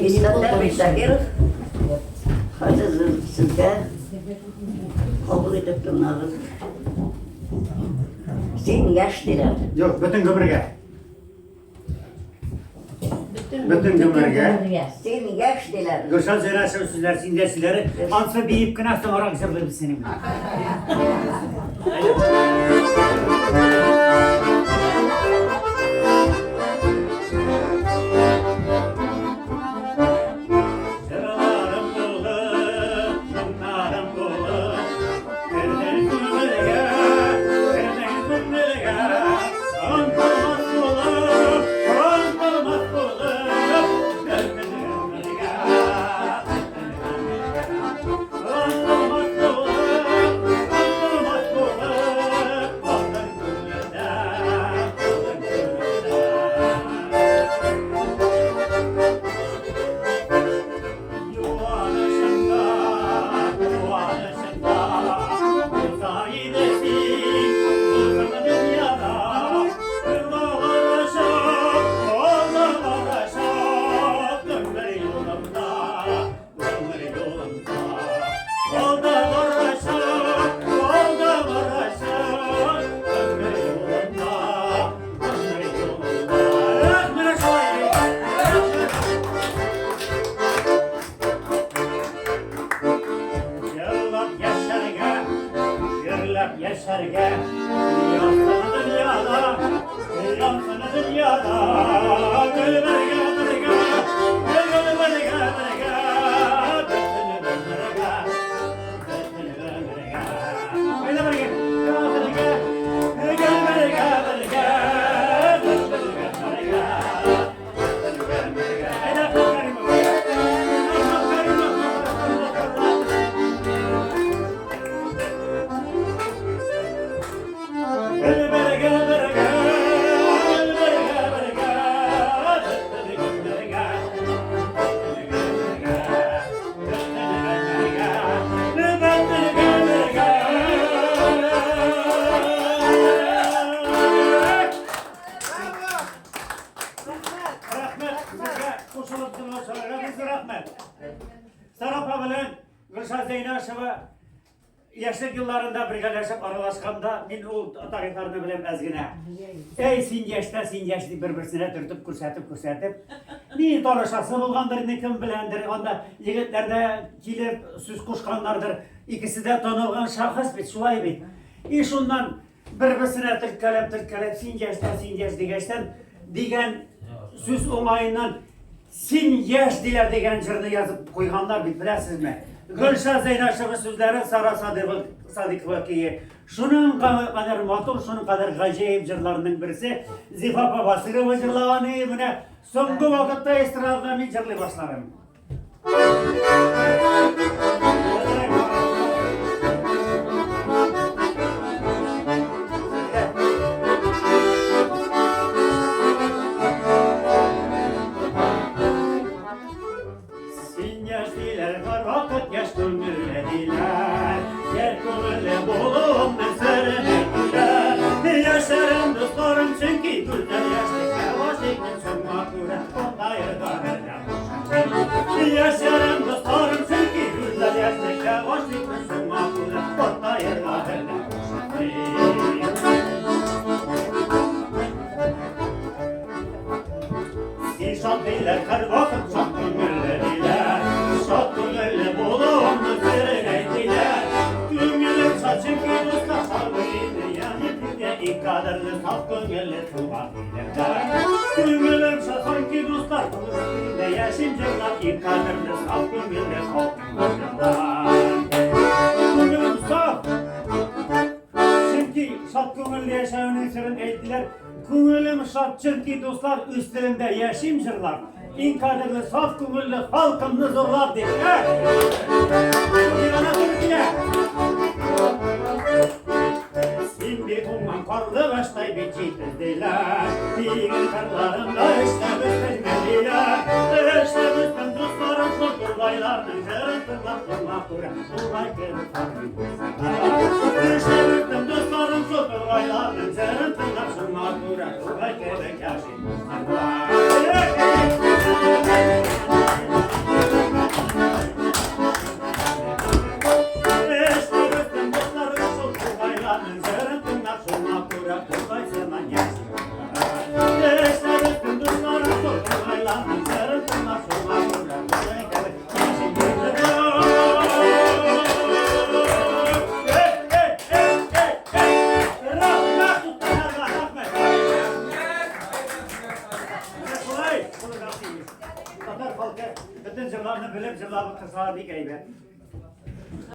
İskender Beşakirov hozir sizga qabul etib turamiz. Sen yosh dilar. Yok, bütün gömürge. Bütün gömürge. Sen yosh dilar. Gülşen Zeyra sizler, sindesileri. Ansı biyip kınasın orak zırlı biz senin. Yaşarga, yansana dünyada, yansana dünyada, gül verge verge, gül verge verge, götünü verge, götünü verge, öyle verge, gül verge, gül verge verge, götünü verge, götünü verge, öyle bakarım. Sarapa bilen Gülşen Zeynaşova yaşlı yıllarında birleşip aralaşkanda men o tarihlerini bilem ezgine. Ey singeçti bir-birsine dürtüp kürsatip ne tanışası bulgandır ne kim bilendir onda yigitlerde kilip süz kuşkanlardır ikisi de tanılgan şahıs bit şulay bit. Şundan bir-birsine tırkalep singeç digeçten digen süz olayından Singeç diler degen jırını yazıp koyganlar bit bilesizmi? Gülşen Zeynaşova sözleri Sara Sadık'ı şunun kadar motor, şunun kadar gacayip jırlarının birisi Zifa Babasırova jırlağını mine soğuk vakitte estradda men jırlı başlarım. Yaşarım dostlarım çünkü güzel yaşlıklar vaşıkın sönma kura Yaşarım dostlarım çünkü güzel yaşlıklar vaşıkın sönma kura Otta yerlerine İnşaat beyler kar vakit çok gönülleriler Çok gönüllü bulun üzerineydiler Gönüllüm saçın ki dostlar sabırıydı yani İlk kadarlı saf gönüllü tuğba bilirler Gönüllüm saçın ki dostlar sabırıydı yaşımcılar İlk kadarlı saf gönüllü bilirler Gönüllüm saf Çünkü saf gönüllü yaşayanın sırrını ettiler Gönüllüm saf çünkü dostlar üstlerinde yaşımcılar İlk kadarlı saf gönüllü halkımını zorlar diye Bir kumman karlı baştay bir çiftizdiler Bilgin karlarında işte büstürmediler İşte büstün dostlarım sordur baylarının Kırın tırnak tırnak duran Ulay kırın tarih İşte büstün dostlarım sordur baylarının Kırın tırnak tırnak duran Ulay kırın kaşin Yaylanın zırtına sona kura kırbaysana geçti. Dereçleri kunduzlara sordu yaylanın zırtına sona kura kırbaysana geçti. Tatar halkı bütün cevabını bilip cevabı tasarladı gaybe.